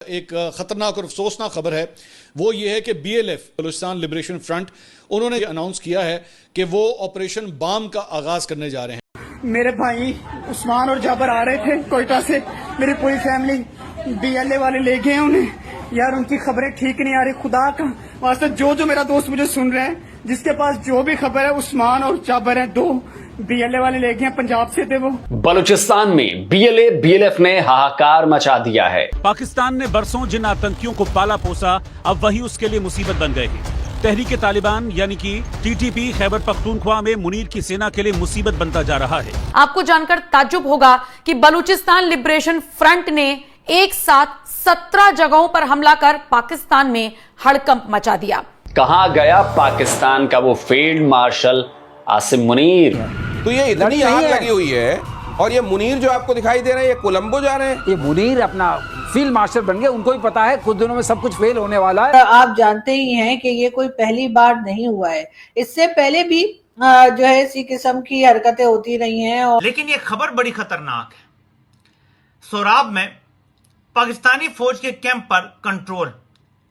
एक खतरनाक और अफसोसनाक खबर है वो ये है कि बीएलएफ बलूचिस्तान लिबरेशन फ्रंट उन्होंने अनाउंस किया है कि वो ऑपरेशन बाम का आगाज करने जा रहे हैं। मेरे भाई उस्मान और जाबर आ रहे थे कोयटा से, मेरी पूरी फैमिली बीएलए वाले ले गए उन्हें। यार उनकी खबरें ठीक नहीं आ रही, खुदा का वास्ते जो मेरा दोस्त मुझे सुन रहे हैं, जिसके पास जो भी खबर है, उस्मान और जाबर है, दो बीएलए वाले ले गए, पंजाब से थे वो। बलूचिस्तान में बीएलए बीएलएफ ने हाहाकार मचा दिया है। पाकिस्तान ने बरसों जिन आतंकियों को पाला पोसा, अब वही उसके लिए मुसीबत बन गए हैं। तहरीके तालिबान यानी कि टीटीपी खैबर पख्तूनख्वा में मुनीर की सेना के लिए मुसीबत बनता जा रहा है। आपको जानकर ताज्जुब होगा कि बलूचिस्तान लिबरेशन फ्रंट ने एक साथ 17 जगहों पर हमला कर पाकिस्तान में हड़कंप मचा दिया। कहां गया पाकिस्तान का वो फील्ड मार्शल आसिम मुनीर? तो ये इतनी आग लगी हुई है, और ये मुनीर जो आपको दिखाई दे रहे हैं, ये कोलंबो जा रहे हैं। ये मुनीर अपना फील्ड मार्शल बन गए, उनको भी पता है कुछ दिनों में सब कुछ फेल होने वाला है। आप जानते ही हैं कि ये कोई पहली बार नहीं हुआ है, इससे पहले भी जो है इसी किस्म की हरकतें होती रही हैं। लेकिन ये खबर बड़ी खतरनाक है। सोराब में पाकिस्तानी फौज के कैंप पर कंट्रोल,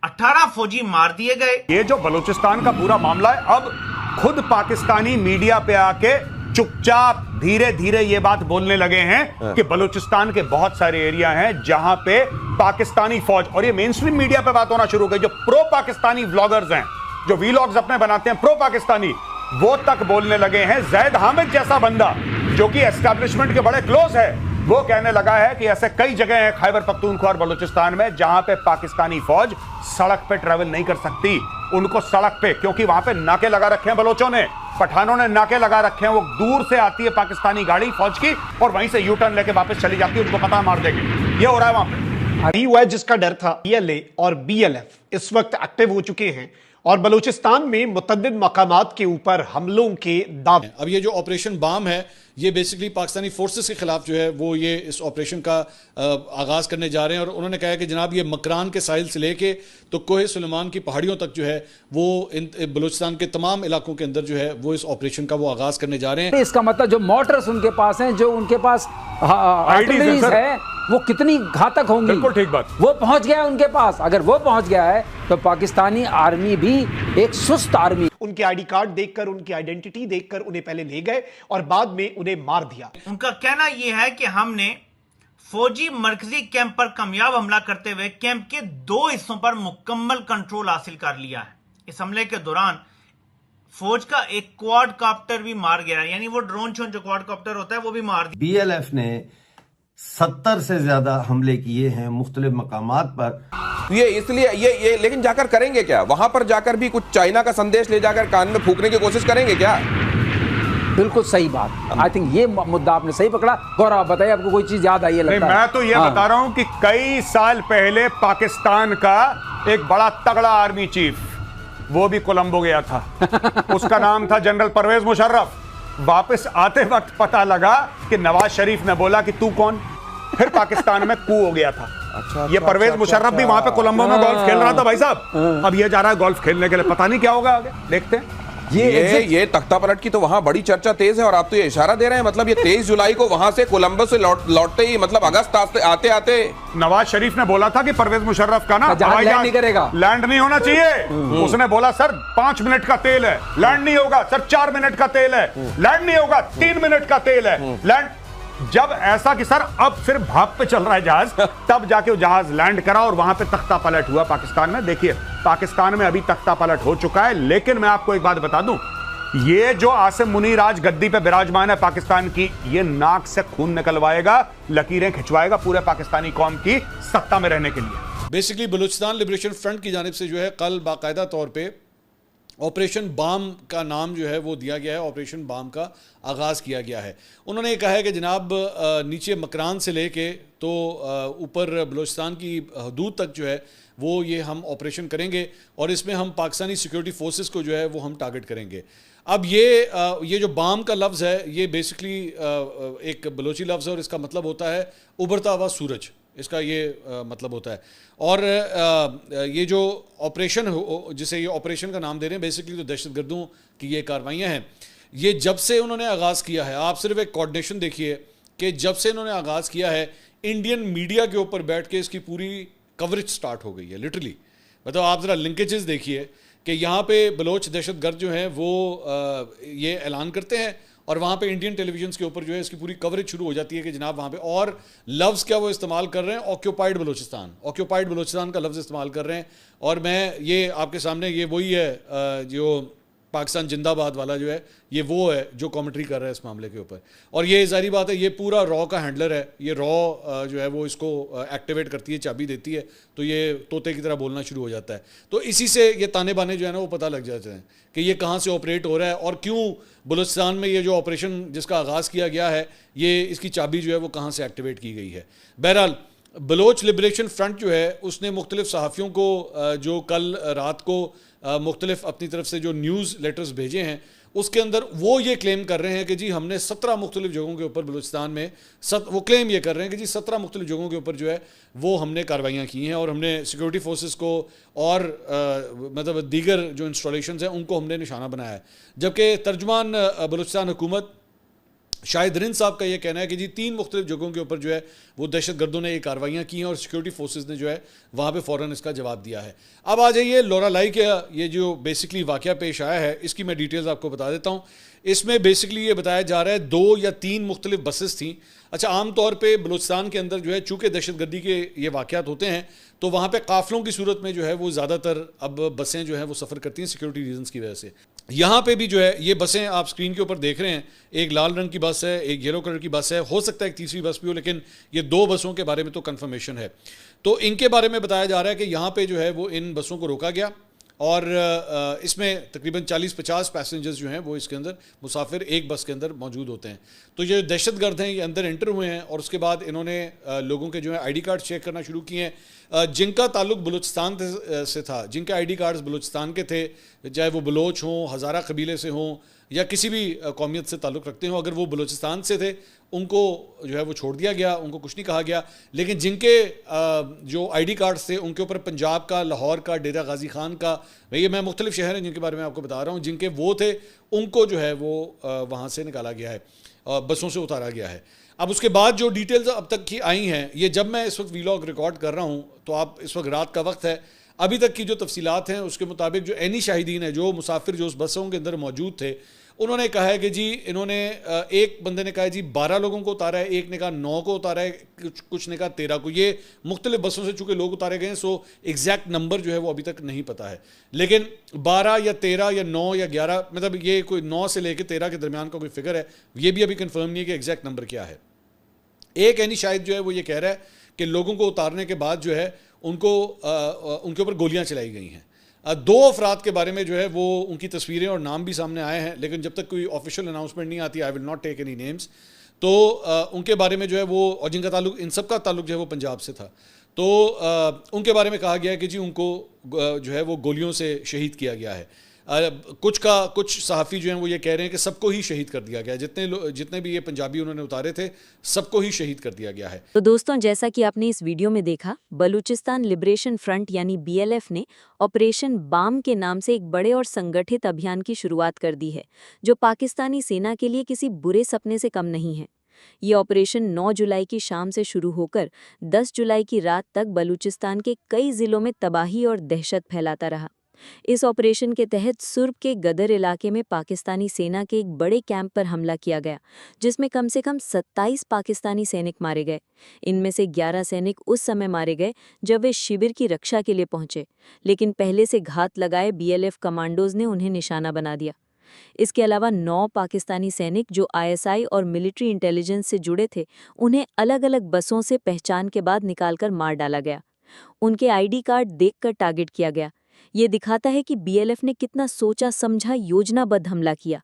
18 फौजी मार दिए गए। ये जो बलूचिस्तान का पूरा मामला है, अब खुद पाकिस्तानी मीडिया पे आके चुपचाप धीरे धीरे ये बात बोलने लगे हैं कि बलूचिस्तान के बहुत सारे एरिया हैं जहां पे पाकिस्तानी फौज, और ये मेन स्ट्रीम मीडिया पे बात होना शुरू हो गई। जो प्रो पाकिस्तानी व्लॉगर्स हैं, जो वीलॉग्स अपने बनाते हैं प्रो पाकिस्तानी, वो तक बोलने लगे हैं। जैद हामिद जैसा बंदा जो कि एस्टैब्लिशमेंट के बड़े क्लोज है, वो कहने लगा है कि ऐसे कई जगह हैं खैबर पख्तूनख्वा और बलूचिस्तान में जहां पे पाकिस्तानी फौज सड़क पे ट्रेवल नहीं कर सकती। उनको सड़क पे, क्योंकि वहां पे नाके लगा रखे हैं बलोचों ने, पठानों ने नाके लगा रखे हैं। वो दूर से आती है पाकिस्तानी गाड़ी फौज की और वहीं से यू टर्न लेके वापस चली जाती है, उनको पता मार देगी। ये हो रहा है वहां पे। अभी हुआ है जिसका डर था। बीएलए और बीएलएफ इस वक्त एक्टिव हो चुके हैं और बलूचिस्तान में मुतअद्दिद मकामात के ऊपर हमलों के दावे। अब ये जो ऑपरेशन बाम है, ये बेसिकली पाकिस्तानी फोर्सेस के खिलाफ जो है वो ये इस ऑपरेशन का आगाज करने जा रहे हैं। और उन्होंने कहा है कि जनाब ये मकरान के साहिल से लेके तो कोहे सुलेमान की पहाड़ियों तक जो है वो इन बलूचिस्तान के तमाम इलाकों के अंदर जो है वो इस ऑपरेशन का वो आगाज करने जा रहे हैं। इसका मतलब जो मोटर्स उनके पास हैं, जो उनके पास आर्टिलरीज है, वो कितनी घातक होंगी। बिल्कुल ठीक बात। वो पहुंच गया है उनके पास। अगर वो पहुंच गया है तो पाकिस्तानी आर्मी भी एक सुस्त आर्मी। उनके आईडी कार्ड देखकर, उनकी आइडेंटिटी देखकर उन्हें पहले ले गए और बाद में उन्हें मार दिया। उनका कहना यह है कि हमने फौजी मरकजी कैंप पर कामयाब हमला करते हुए कैंप के 2 हिस्सों पर मुकम्मल कंट्रोल हासिल कर लिया है। इस हमले के दौरान फौज का एक क्वाडकॉप्टर भी मार गया, यानी वो ड्रोन शोन जो क्वाडकॉप्टर होता है वो भी मार दिया। बीएलएफ ने 70 से ज्यादा हमले किए हैं मुख्तलिफ मकामात पर। ये इसलिए ये लेकिन जाकर करेंगे क्या? वहां पर जाकर भी कुछ चाइना का संदेश ले जाकर कान में फूकने की कोशिश करेंगे क्या? बिल्कुल सही बात। आई थिंक ये मुद्दा आपने सही पकड़ा। गौरव आप बताइए, आपको कोई चीज याद आई है? लगता है मैं तो ये बता रहा हूं कि कई साल पहले पाकिस्तान का एक बड़ा तगड़ा आर्मी चीफ, वो भी कोलंबो गया था। उसका नाम था जनरल परवेज मुशर्रफ। वापस आते वक्त पता लगा कि नवाज शरीफ ने बोला कि तू कौन, फिर पाकिस्तान में कू हो गया था। ये परवेज मुशर्रफ भी वहां पे कोलंबो में गोल्फ खेल रहा था भाई साहब। अब ये जा रहा है गोल्फ खेलने के लिए, पता नहीं क्या होगा आगे, देखते हैं। ये तख्ता पलट की तो वहां बड़ी चर्चा तेज है, और आप तो ये इशारा दे रहे हैं, मतलब ये 23 जुलाई को वहां से कोलंबो से लौटते ही, मतलब अगस्त आते आते नवाज शरीफ ने बोला था कि परवेज मुशर्रफ का ना हवाई जहाज नहीं करेगा, लैंड नहीं होना चाहिए। उसने बोला सर 5 मिनट का तेल है, लैंड नहीं होगा। सर 4 मिनट का तेल है, लैंड नहीं होगा। 3 मिनट का तेल है, लैंड। जब ऐसा कि सर अब सिर्फ भाप पे चल रहा है जहाज, तब जाके वो जहाज लैंड करा और वहां पे तख्ता पलट हुआ पाकिस्तान में। देखिए पाकिस्तान में अभी तख्ता पलट हो चुका है। लेकिन मैं आपको एक बात बता दूं, ये जो आसिम मुनीर आज गद्दी पे विराजमान है पाकिस्तान की, ये नाक से खून निकलवाएगा, लकीरें खिंचवाएगा पूरे पाकिस्तानी कौम की सत्ता में रहने के लिए। बेसिकली बलूचिस्तान लिबरेशन फ्रंट की जानिब से जो है कल बाकायदा तौर पे ऑपरेशन बाम का नाम जो है वो दिया गया है, ऑपरेशन बाम का आगाज़ किया गया है। उन्होंने ये कहा है कि जनाब नीचे मकरान से लेके तो ऊपर बलूचिस्तान की हदूद तक जो है वो ये हम ऑपरेशन करेंगे और इसमें हम पाकिस्तानी सिक्योरिटी फोर्सेस को जो है वो हम टारगेट करेंगे। अब ये जो बाम का लफ्ज़ है, ये बेसिकली एक बलोची लफ्ज़ है और इसका मतलब होता है उभरता हुआ सूरज, इसका ये मतलब होता है। और ये जो ऑपरेशन जिसे ये ऑपरेशन का नाम दे रहे हैं, बेसिकली तो दहशतगर्दों की ये कार्रवाइयाँ हैं। ये जब से उन्होंने आगाज़ किया है, आप सिर्फ एक कोऑर्डिनेशन देखिए कि जब से इन्होंने आगाज़ किया है, इंडियन मीडिया के ऊपर बैठ के इसकी पूरी कवरेज स्टार्ट हो गई है लिटरली। मतलब आप ज़रा लिंकेजेस देखिए कि यहाँ पे बलोच दहशतगर्द जो हैं वो ये ऐलान करते हैं और वहाँ पे इंडियन टेलीविजन के ऊपर जो है इसकी पूरी कवरेज शुरू हो जाती है कि जनाब वहाँ पे, और लफ्ज़ क्या वो इस्तेमाल कर रहे हैं, ऑक्यूपाइड बलोचिस्तान का लफ्ज़ इस्तेमाल कर रहे हैं। और मैं ये आपके सामने, ये वही है जो पाकिस्तान जिंदाबाद वाला जो है, ये वो है जो कमेंट्री कर रहा है इस मामले के ऊपर। और ये ज़ाहिर बात है ये पूरा रॉ का हैंडलर है, ये रॉ जो है वो इसको एक्टिवेट करती है, चाबी देती है, तो ये तोते की तरह बोलना शुरू हो जाता है। तो इसी से ये ताने बाने जो है ना वो पता लग जाते हैं कि ये कहाँ से ऑपरेट हो रहा है और क्यों बलूचिस्तान में ये जो ऑपरेशन जिसका आगाज़ किया गया है, ये इसकी चाबी जो है वो कहाँ से एक्टिवेट की गई है। बहरहाल बलोच लिबरेशन फ्रंट जो है उसने मुख्तलिफ सहाफ़ियों को जो कल रात को मुख्तलिफ अपनी तरफ से जो न्यूज़ लेटर्स भेजे हैं उसके अंदर वो ये क्लेम कर रहे हैं कि जी हमने 17 मुख्तलिफ जगहों के ऊपर बलूचिस्तान में वो क्लेम ये कर रहे हैं कि जी 17 मुख्तलिफ जगहों के ऊपर जो है वो हमने कार्रवाइयाँ की हैं और हमने सिक्योरिटी फोर्सेस को और मतलब दीगर जो इंस्टॉलेशन हैं उनको हमने निशाना बनाया है। जबकि तर्जुमान बलूचिस्तान हुकूमत शाहिद रिंद साहब का ये कहना है कि जी 3 मुख्तलिफ जगहों के ऊपर जो है वो दहशतगर्दों ने ये कार्रवाइयाँ की हैं और सिक्योरिटी फोर्सेस ने जो है वहाँ पे फ़ौरन इसका जवाब दिया है। अब आ जाइए लोरा लाई के ये जो बेसिकली वाक़या पेश आया है इसकी मैं डिटेल्स आपको बता देता हूँ। इसमें बेसिकली ये बताया जा रहा है 2 या 3 मुख्तलिफ बसेस थी। अच्छा, आम तौर पे बलूचिस्तान के अंदर जो है चूँकि दहशतगर्दी के ये वाक़यात होते हैं तो वहाँ पे काफ़िलों की सूरत में जो है वो ज़्यादातर अब बसें जो हैं वो सफ़र करती हैं सिक्योरिटी रीजंस की वजह से। यहाँ पे भी जो है ये बसें आप स्क्रीन के ऊपर देख रहे हैं, एक लाल रंग की बस है, एक येलो कलर की बस है, हो सकता है एक तीसरी बस भी हो, लेकिन ये 2 बसों के बारे में तो कन्फर्मेशन है। तो इनके बारे में बताया जा रहा है कि यहाँ पे जो है वो इन बसों को रोका गया और इसमें तकरीबन 40-50 पैसेंजर्स जो हैं वो इसके अंदर मुसाफिर एक बस के अंदर मौजूद होते हैं। तो ये दहशतगर्द हैं, ये अंदर एंटर हुए हैं और उसके बाद इन्होंने लोगों के जो है आईडी कार्ड चेक करना शुरू किए हैं जिनका ताल्लुक बलूचिस्तान से था, जिनके आईडी कार्ड्स बलूचिस्तान के थे, चाहे वो बलोच हों, हज़ारा कबीले से हों या किसी भी कौमियत से ताल्लुक़ रखते हों, अगर वो बलूचिस्तान से थे उनको जो है वो छोड़ दिया गया, उनको कुछ नहीं कहा गया। लेकिन जिनके जो आईडी कार्ड्स थे उनके ऊपर पंजाब का, लाहौर का, डेरा गाजी खान का, भैया मैं मुख्तलिफ शहर हैं जिनके बारे में आपको बता रहा हूँ, जिनके वो थे उनको जो है वो वहाँ से निकाला गया है, बसों से उतारा गया है। अब उसके बाद जो डिटेल्स अब तक की आई हैं, ये जब मैं इस वक्त वीलॉग रिकॉर्ड कर रहा हूँ तो आप इस वक्त रात का वक्त है, अभी तक की जो तफसीलात हैं उसके मुताबिक जो एनी शाहिदीन है, जो मुसाफिर जो उस बसों के अंदर मौजूद थे, उन्होंने कहा है कि जी इन्होंने एक बंदे ने कहा है जी 12 लोगों को उतारा है, एक ने कहा 9 को उतारा है, कुछ ने कहा 13 को। ये मुख्तलिफ बसों से चूँकि लोग उतारे गए हैं, सो एग्जैक्ट नंबर जो है वो अभी तक नहीं पता है, लेकिन 12 या 13 या 9 या 11, मतलब ये कोई 9 से लेकर 13 के दरमियान का कोई फिगर है, ये भी अभी कन्फर्म नहीं है कि एग्जैक्ट नंबर क्या है। एक एनी शाहिद जो है वो ये कह रहा है कि लोगों को उतारने के बाद जो है उनको उनके ऊपर गोलियां चलाई गई हैं। 2 अफराद के बारे में जो है वो उनकी तस्वीरें और नाम भी सामने आए हैं, लेकिन जब तक कोई ऑफिशियल अनाउंसमेंट नहीं आती, I will not take any names, तो उनके बारे में जो है वो, और जिनका ताल्लुक, इन सब का ताल्लुक जो है वो पंजाब से था, तो उनके बारे में कहा गया है कि जी उनको जो है वो गोलियों से शहीद किया गया है। कुछ सहाफ़ी जो हैं वो ये कह रहे हैं कि सबको ही शहीद कर दिया गया, जितने भी ये पंजाबी उन्होंने उतारे थे सबको ही शहीद कर दिया गया है। तो दोस्तों, जैसा कि आपने इस वीडियो में देखा, बलूचिस्तान लिबरेशन फ्रंट यानी BLF ने ऑपरेशन बाम के नाम से एक बड़े और संगठित अभियान की शुरुआत कर दी है, जो पाकिस्तानी सेना के लिए किसी बुरे सपने से कम नहीं है। ये ऑपरेशन 9 जुलाई की शाम से शुरू होकर 10 जुलाई की रात तक बलूचिस्तान के कई जिलों में तबाही और दहशत फैलाता रहा। इस ऑपरेशन के तहत सुर्ब के गदर इलाके में पाकिस्तानी सेना के एक बड़े कैंप पर हमला किया गया, जिसमें कम से कम 27 पाकिस्तानी सैनिक मारे गए। इनमें से 11 सैनिक उस समय मारे गए जब वे शिविर की रक्षा के लिए पहुंचे, लेकिन पहले से घात लगाए BLF कमांडोज ने उन्हें निशाना बना दिया। इसके अलावा 9 पाकिस्तानी सैनिक जो ISI और मिलिट्री इंटेलिजेंस से जुड़े थे, उन्हें अलग अलग बसों से पहचान के बाद निकालकर मार डाला गया। उनके ID कार्ड देखकर टारगेट किया गया। ये दिखाता है कि BLF ने कितना सोचा समझा योजनाबद्ध हमला किया।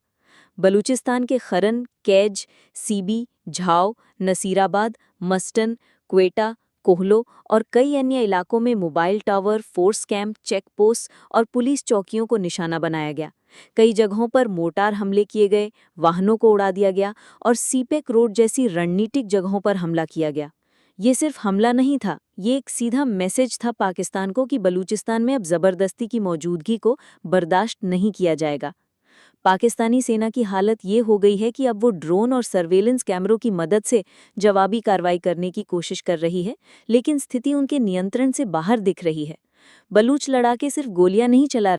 बलूचिस्तान के खरन, कैज, सीबी, झाव, नसीराबाद, मस्टन, क्वेटा, कोहलो और कई अन्य इलाकों में mobile tower, force camp, check post और पुलिस चौकियों को निशाना बनाया गया। कई जगहों पर मोर्टार हमले किए गए, वाहनों को उड़ा दिया गया और सीपेक रोड जैसी रणनीतिक जगहों पर हमला किया गया। ये सिर्फ हमला नहीं था, ये एक सीधा मैसेज था पाकिस्तान को कि बलूचिस्तान में अब जबरदस्ती की मौजूदगी को बर्दाश्त नहीं किया जाएगा। पाकिस्तानी सेना की हालत ये हो गई है कि अब वो ड्रोन और सर्वेलेंस कैमरों की मदद से जवाबी कार्रवाई करने की कोशिश कर रही है, लेकिन स्थिति उनके नियंत्रण से बाहर दिख रही है। बलूच लड़ाके सिर्फ गोलियां नहीं चला